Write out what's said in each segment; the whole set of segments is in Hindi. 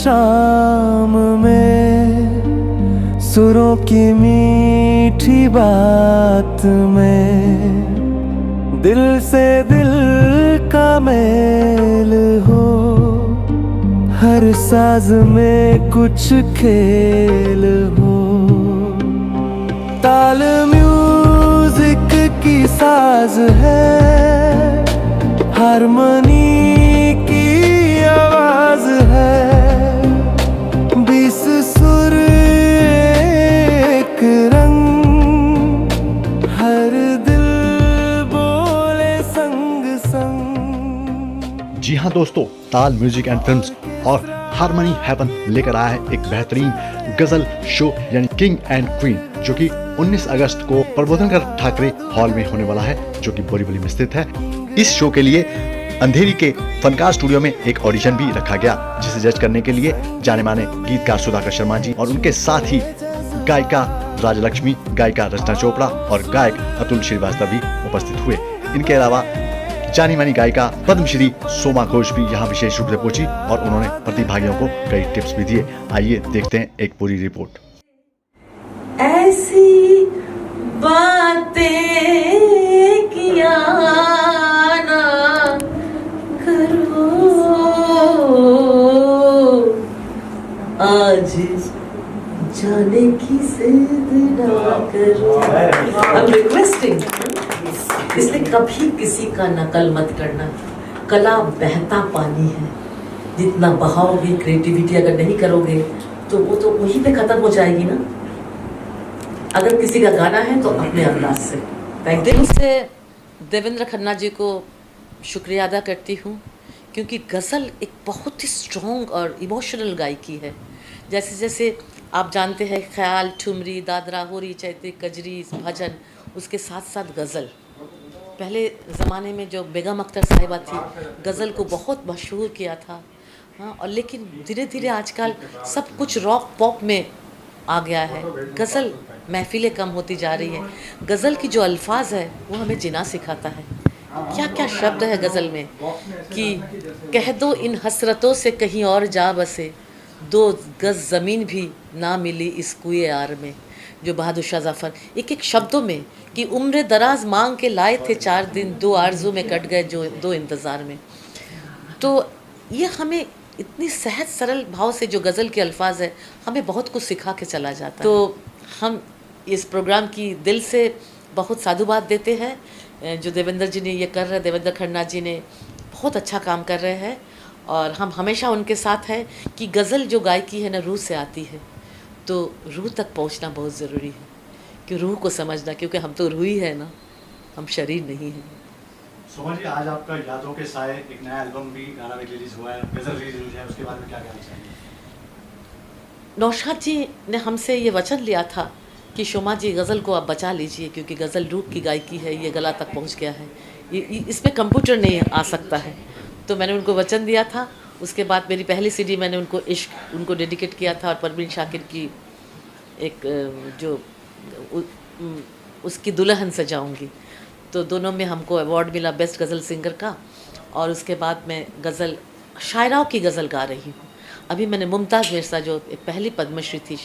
शाम में, सुरों की मीठी बात में, दिल से दिल का मेल हो, हर साज में कुछ खेल हो। ताल म्यूजिक की साज है, हारमोनी की आवाज है, 20 सुर एक रंग, हर दिल बोले संग संग। जी हाँ दोस्तों, ताल म्यूजिक एंड फिल्म्स और हारमोनी हेवन लेकर आया है एक बेहतरीन गजल शो यानी किंग एंड क्वीन, जो कि 19 अगस्त को प्रबोधनकर ठाकरे हॉल में होने वाला है, जो कि बोरीवली में स्थित है। इस शो के लिए अंधेरी के फनकार स्टूडियो में एक ऑडिशन भी रखा गया, जिसे जज करने के लिए जाने माने गीतकार सुधाकर शर्मा जी और उनके साथ ही गायिका राजलक्ष्मी, गायिका रचना चोपड़ा और गायक अतुल श्रीवास्तव भी उपस्थित हुए। इनके अलावा जानी मानी गायिका पद्मश्री सोमा घोष भी यहाँ विशेष रूप से पहुंची और उन्होंने प्रतिभागियों को कई टिप्स भी दिए। आइए देखते हैं एक पूरी रिपोर्ट। ऐसी बातें किया ना करो, आज जाने की जिद ना करो। I'm requesting, इसलिए कभी किसी का नकल मत करना। कला बहता पानी है, जितना बहाओगे, क्रिएटिविटी अगर नहीं करोगे तो वो तो वहीं पे खत्म हो जाएगी ना। अगर किसी का गाना है तो अपने अंदाज से। दिल से देवेंद्र खन्ना जी को शुक्रिया अदा करती हूँ, क्योंकि गज़ल एक बहुत ही स्ट्रॉन्ग और इमोशनल गायकी है। जैसे जैसे आप जानते हैं, ख्याल, ठुमरी, दादरा, होरी, चैती, कजरी, भजन, उसके साथ साथ गज़ल। पहले ज़माने में जो बेगम अख्तर साहिबा थी, गज़ल को बहुत मशहूर किया था। हाँ, और लेकिन धीरे धीरे आजकल सब कुछ रॉक पॉप में आ गया है। गज़ल महफिलें कम होती जा रही हैं। गज़ल की जो अल्फाज है वो हमें जीना सिखाता है। क्या क्या शब्द है गज़ल में कि कह दो इन हसरतों से कहीं और जा बसे, 2 गज़ ज़मीन भी ना मिली इस कुए यार में। जो बहादुर शाह ज़फ़र एक एक शब्दों में कि उम्र दराज मांग के लाए थे 4 दिन, 2 आरज़ू में कट गए जो 2 इंतज़ार में। तो ये हमें इतनी सहज सरल भाव से जो गज़ल के अल्फाज है, हमें बहुत कुछ सिखा के चला जाता है। तो हम इस प्रोग्राम की दिल से बहुत साधुवाद देते हैं जो देवेंद्र जी ने ये कर रहे हैं। देवेंद्र खन्ना जी ने बहुत अच्छा काम कर रहे हैं और हम हमेशा उनके साथ हैं कि गज़ल जो गायकी है ना, रूह से आती है, तो रूह तक पहुंचना बहुत ज़रूरी है, कि रूह को समझना, क्योंकि हम तो रूह ही है ना, हम शरीर नहीं हैं। सोमा जी, आज आपका यादों के साए एक नया एल्बम भी, गाना भी रिलीज हुआ है, गजल रिलीज हुई है, उसके बारे में क्या कहना चाहिए? नौशाद जी ने हमसे ये वचन लिया था कि शोमा जी गज़ल को आप बचा लीजिए, क्योंकि गज़ल रूह की गायकी है, ये गला तक पहुंच गया है, इसमें कंप्यूटर नहीं आ सकता है। तो मैंने उनको वचन दिया था। उसके बाद मेरी पहली सीडी मैंने उनको इश्क उनको डेडिकेट किया था, और परवीन शाकिर की एक जो उसकी दुल्हन सजाऊंगी, तो दोनों में हमको अवार्ड मिला बेस्ट गज़ल सिंगर का। और उसके बाद मैं गज़ल शायराओं की गज़ल गा रही हूँ। अभी मैंने मुमताज़ मिर्ज़ा जो एक पहली पद्मश्री थी,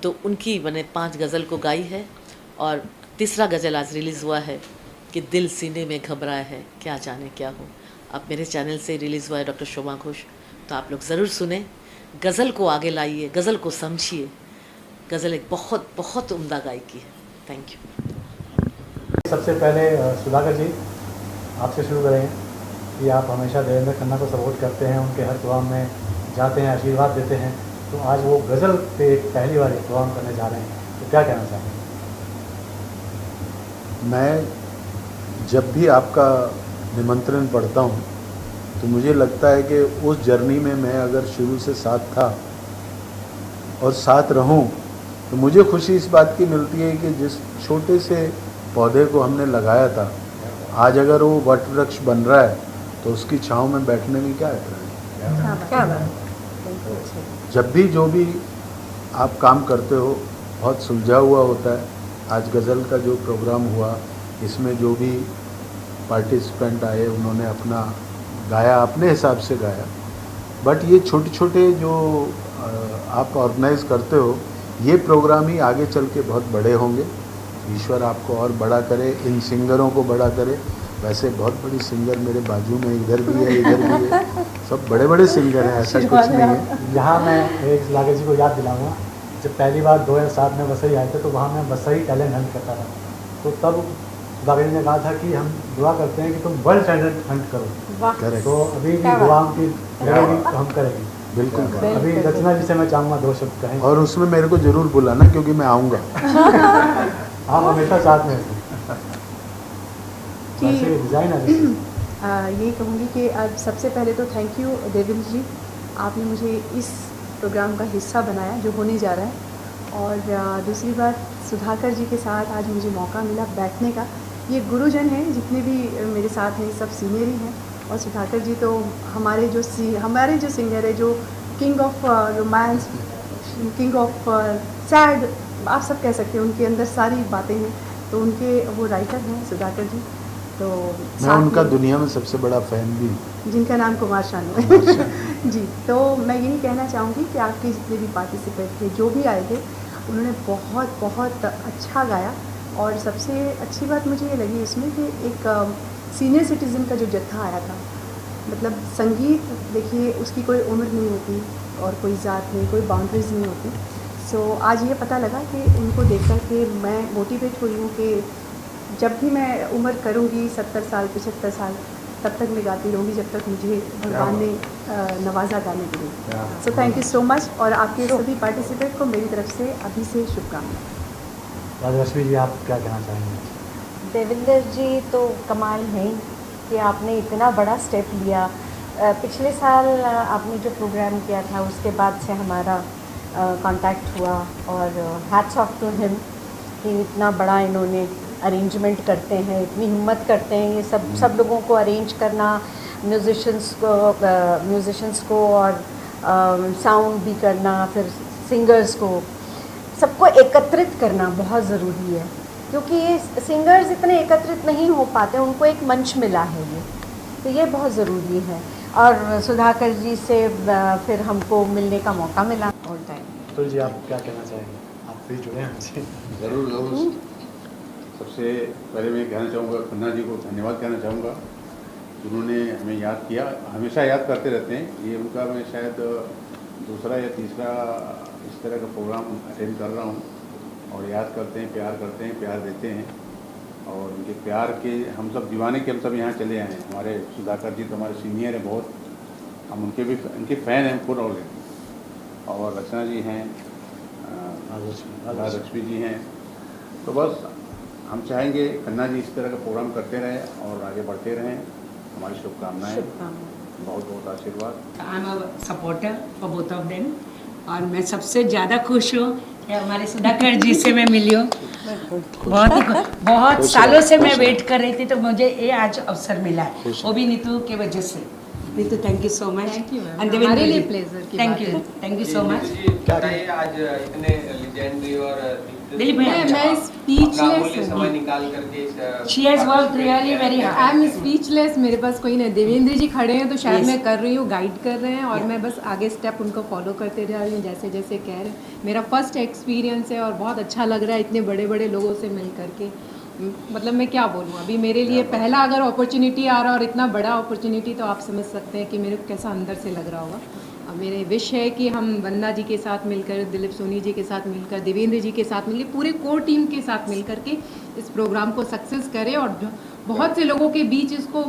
तो उनकी मैंने 5 गज़ल को गाई है। और तीसरा गज़ल आज रिलीज़ हुआ है कि दिल सीने में घबराया है, क्या जाने क्या हो। अब मेरे चैनल से रिलीज़ हुआ है, डॉक्टर शोमा घोष। तो आप लोग ज़रूर सुने, गज़ल को आगे लाइए, गज़ल को समझिए। गज़ल एक बहुत बहुत उम्दा गायकी है। Thank you. सबसे पहले सुधाकर जी, आपसे शुरू करेंगे कि आप हमेशा देवेंद्र खन्ना को सपोर्ट करते हैं, उनके हर प्रोग्राम में जाते हैं, आशीर्वाद देते हैं। तो आज वो गज़ल पे पहली बार एक प्रोग्राम करने जा रहे हैं, तो क्या कहना चाहेंगे? मैं जब भी आपका निमंत्रण पढ़ता हूँ तो मुझे लगता है कि उस जर्नी में मैं अगर शुरू से साथ था और साथ रहूँ, तो मुझे खुशी इस बात की मिलती है कि जिस छोटे से पौधे को हमने लगाया था, आज अगर वो वट वृक्ष बन रहा है तो उसकी छांव में बैठने में क्या है। जब भी जो भी आप काम करते हो बहुत सुलझा हुआ होता है। आज गज़ल का जो प्रोग्राम हुआ, इसमें जो भी पार्टिसिपेंट आए उन्होंने अपना गाया, अपने हिसाब से गाया, बट ये छोटे छोटे जो आप ऑर्गेनाइज करते हो, ये प्रोग्राम ही आगे चल के बहुत बड़े होंगे। ईश्वर आपको और बड़ा करे, इन सिंगरों को बड़ा करे। वैसे बहुत बड़ी सिंगर मेरे बाजू में इधर भी है, इधर भी है, सब बड़े बड़े सिंगर हैं, ऐसा कुछ नहीं है। यहाँ मैं एक सुधाकर जी को याद दिलाऊंगा, जब पहली बार 2007 में वसई आए थे तो वहाँ मैं वसई टैलेंट हंट करता था। तो तब सुधाकर जी ने कहा था कि हम दुआ करते हैं कि तुम वर्ल्ड टैलेंट हंट करो। करेक्ट, तो अभी भी दुआ की रहेगी तो हम करेंगे। बिल्कुल। अभी रचना जी से मैं चाहूँगा 2 शब्द कहें। और उसमें मेरे को जरूर बुलाना, क्योंकि मैं आऊँगा। आप हमेशा साथ में हैं। कि वैसे डिज़ाइनर यही कहूँगी कि अब सबसे पहले तो थैंक यू देवेंद्र जी, आपने मुझे इस प्रोग्राम का हिस्सा बनाया जो होने जा रहा है। और दूसरी बात, सुधाकर जी के साथ आज मुझे मौका मिला बैठने का। ये गुरुजन हैं, जितने भी मेरे साथ हैं सब सीनियर ही हैं। और सुधाकर जी तो हमारे जो सिंगर है, जो king of romance, king of sad, आप सब कह सकते हैं, उनके अंदर सारी बातें हैं। तो उनके वो राइटर हैं सुधाकर जी। तो मैं उनका दुनिया में सबसे बड़ा फ़ैन भी हूँ, जिनका नाम कुमार शानू है। जी, तो मैं यही कहना चाहूँगी कि आपके जितने भी पार्टिसिपेंट थे, जो भी आए थे, उन्होंने बहुत बहुत अच्छा गाया। और सबसे अच्छी बात मुझे ये लगी इसमें कि एक सीनियर सिटीज़न का जो जत्था आया था। मतलब संगीत देखिए, उसकी कोई उम्र नहीं होती और कोई ज़ात नहीं, कोई बाउंड्रीज़ नहीं होती। सो आज ये पता लगा कि उनको देखकर के मैं मोटिवेट हुई हूँ कि जब भी मैं उम्र करूँगी 70 साल 75 साल, तब तक मैं गाती रहूँगी, जब तक मुझे भगवान ने नवाजा गाने के लिए। So thank you so much. और आपके सभी पार्टिसिपेंट को मेरी तरफ से अभी से शुभकामनाएं। राजलक्ष्मी जी, आप क्या कहना चाहेंगे? देवेंद्र जी तो कमाल है कि आपने इतना बड़ा स्टेप लिया। पिछले साल आपने जो प्रोग्राम किया था, उसके बाद से हमारा कांटेक्ट हुआ। और हैट्स ऑफ टू हिम कि इतना बड़ा इन्होंने अरेंजमेंट करते हैं, इतनी हिम्मत करते हैं। ये सब लोगों को अरेंज करना, म्यूज़िशंस को और साउंड भी करना, फिर सिंगर्स को, सबको एकत्रित करना बहुत ज़रूरी है। क्योंकि ये सिंगर्स इतने एकत्रित नहीं हो पाते, उनको एक मंच मिला है ये, तो ये बहुत ज़रूरी है। और सुधाकर जी से फिर हमको मिलने का मौका मिला ऑल टाइम। तो जी, आप क्या कहना चाहेंगे? आप फिर जुड़े हैं हमसे। ज़रूर। सबसे पहले मैं कहना चाहूँगा, खन्ना जी को धन्यवाद कहना चाहूँगा, जिन्होंने हमें याद किया। हमेशा याद करते रहते हैं। ये उनका मैं शायद दूसरा या तीसरा इस तरह का प्रोग्राम अटेंड कर रहा हूँ। और याद करते हैं, प्यार देते हैं। और उनके प्यार के हम सब दीवाने के हम सब यहाँ चले आए हैं। हमारे सुधाकर जी तो हमारे सीनियर हैं बहुत, हम उनके फ़ैन हैं फुल ऑलरेडी। और रचना जी हैं, राजलक्ष्मी जी हैं। तो बस हम चाहेंगे खन्ना जी इस तरह का प्रोग्राम करते रहें और आगे बढ़ते रहें। हमारी शुभकामनाएं, बहुत बहुत आशीर्वाद। I am a supporter for both of them. और मैं सबसे ज़्यादा खुश हूँ कि हमारे सुधाकर जी से मैं मिली हूँ। बहुत सालों से मैं वेट कर रही थी, तो मुझे ये आज अवसर मिला है, वो भी नीतू के वजह से। Neetu, thank you so much. हमारे लिए प्लेजर की बात है। Thank you so much. बताइए, आज इतने लेजेंडरी और दिलीप भैया, मैं स्पीचलेस समय निकाल करके She has worked really very hard. I am speechless. मेरे पास कोई नहीं। देवेंद्र जी खड़े हैं तो शायद मैं कर रही हूँ, गाइड कर रहे हैं, और मैं बस आगे स्टेप उनको फॉलो करते जा रही हूँ जैसे जैसे कह रहे हैं। मेरा फर्स्ट एक्सपीरियंस है और बहुत अच्छा लग रहा है इतने बड़े बड़े लोगों से मिल करके। मतलब मैं क्या बोलूँ, अभी मेरे लिए पहला अगर अपॉर्चुनिटी आ रहा है और इतना बड़ा अपॉर्चुनिटी, तो आप समझ सकते हैं कि मेरे को कैसा अंदर से लग रहा होगा। अब मेरे विश है कि हम वंदना जी के साथ मिलकर, दिलीप सोनी जी के साथ मिलकर, देवेंद्र जी के साथ मिलकर, पूरे कोर टीम के साथ मिलकर के इस प्रोग्राम को सक्सेस करें और बहुत से लोगों के बीच इसको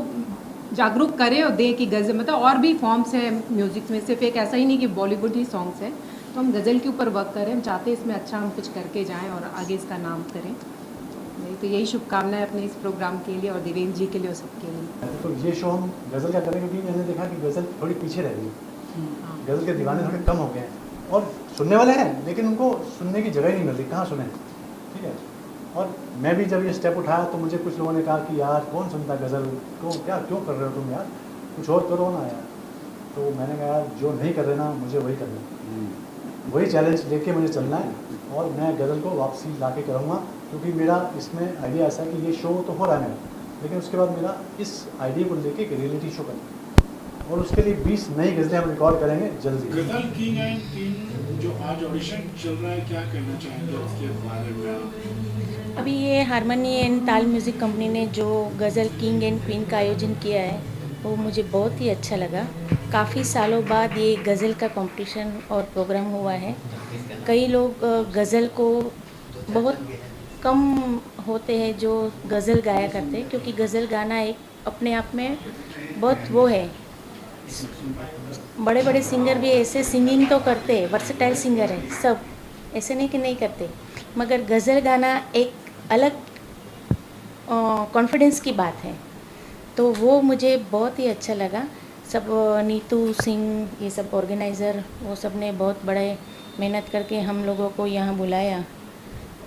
जागरूक करें और दें कि गज़ल, मतलब और भी फॉर्म्स हैं म्यूज़िक में, सिर्फ एक ऐसा ही नहीं कि बॉलीवुड ही सॉन्ग्स हैं। तो हम गज़ल के ऊपर वर्क करें, हम चाहते हैं इसमें अच्छा हम कुछ करके जाएँ और आगे इसका नाम करें। नहीं तो यही शुभकामनाएं अपने इस प्रोग्राम के लिए और देवेंद्र जी के लिए और सबके लिए। तो ये शो हम गज़ल का करें, क्योंकि मैंने देखा कि गज़ल थोड़ी पीछे रह गई। गज़ल के दीवाने थोड़े कम हो गए हैं और सुनने वाले हैं, लेकिन उनको सुनने की जगह ही नहीं मिलती, कहाँ सुने। ठीक है। और मैं भी जब ये स्टेप उठाया तो मुझे कुछ लोगों ने कहा कि यार कौन सुनता गज़ल, क्यों कर रहे हो तुम यार, कुछ और करो ना यार। तो मैंने कहा यार, जो नहीं कर रहे ना, मुझे वही करना, वही चैलेंज लेके मुझे चलना है। और मैं गज़ल को वापसी ला के करूँगा, क्योंकि मेरा इसमें आइडिया ऐसा है कि ये शो तो हो रहा है मेरा, लेकिन उसके बाद मेरा इस आइडिया को लेके एक रियलिटी शो करना है। और उसके लिए 20 नई गज़लें हम रिकॉर्ड करेंगे जल्दी। गजल किंग एंड क्वीन जो आज ऑडिशन चल रहा है, क्या कहना चाहेंगे उसके बारे में आप? अभी ये हारमोनी एंड ताल म्यूज़िक कंपनी ने जो गज़ल किंग एंड क्वीन का आयोजन किया है वो मुझे बहुत ही अच्छा लगा। काफ़ी सालों बाद ये गज़ल का कंपटीशन और प्रोग्राम हुआ है। कई लोग गज़ल को बहुत कम होते हैं जो गज़ल गाया करते हैं, क्योंकि गज़ल गाना एक अपने आप में बहुत वो है। बड़े बड़े सिंगर भी ऐसे सिंगिंग तो करते हैं, वर्सेटाइल सिंगर है सब, ऐसे नहीं कि नहीं करते, मगर गज़ल गाना एक अलग कॉन्फिडेंस की बात है। तो वो मुझे बहुत ही अच्छा लगा। सब नीतू सिंह ये सब ऑर्गेनाइज़र वो सब ने बहुत बड़े मेहनत करके हम लोगों को यहाँ बुलाया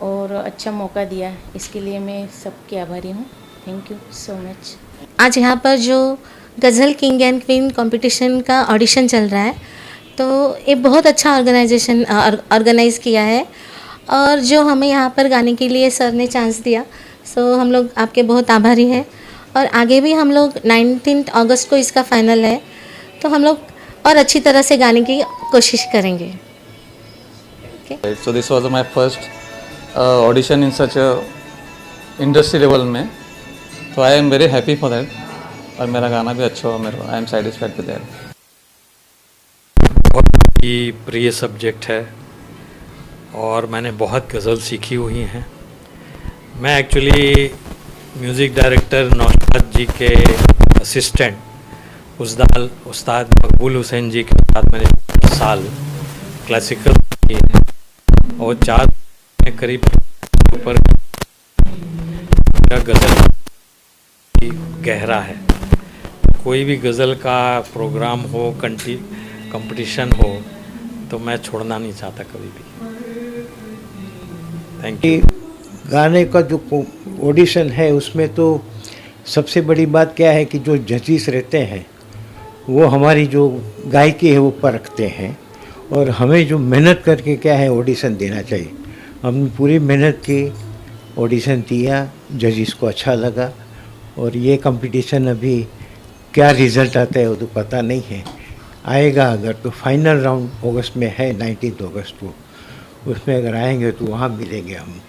और अच्छा मौका दिया, इसके लिए मैं सबकी आभारी हूँ। Thank you so much. आज यहाँ पर जो गज़ल किंग एंड क्वीन कंपटीशन का ऑडिशन चल रहा है, तो ये बहुत अच्छा ऑर्गेनाइज़ किया है और जो हमें यहाँ पर गाने के लिए सर ने चांस दिया, सो हम लोग आपके बहुत आभारी हैं। और आगे भी हम लोग 19 अगस्त को इसका फाइनल है, तो हम लोग और अच्छी तरह से गाने की कोशिश करेंगे। So this was my first audition in such a industry level में, तो I am very happy for that. और मेरा गाना भी अच्छा हुआ, मेरे I am satisfied with that. बहुत ही प्रिय सब्जेक्ट है और मैंने बहुत गज़ल सीखी हुई हैं। मैं एक्चुअली म्यूज़िक डायरेक्टर नौशाद जी के असिस्टेंट उस्ताद मकबूल हुसैन जी के साथ मैंने 4 साल क्लासिकल किए हैं और 4 में करीब ऊपर मेरा गज़ल गहरा है। कोई भी गज़ल का प्रोग्राम हो, कंपटीशन हो, तो मैं छोड़ना नहीं चाहता कभी भी। Thank you. गाने का जो ऑडिशन है उसमें तो सबसे बड़ी बात क्या है कि जो जजेस रहते हैं वो हमारी जो गायकी है वो परखते हैं और हमें जो मेहनत करके क्या है ऑडिशन देना चाहिए। हमने पूरी मेहनत की, ऑडिशन दिया, जजेस को अच्छा लगा और ये कंपटीशन अभी क्या रिज़ल्ट आता है वो तो पता नहीं है। आएगा अगर तो फाइनल राउंड अगस्त में है, 19 अगस्त को, उसमें अगर आएंगे तो वहाँ मिलेंगे हम।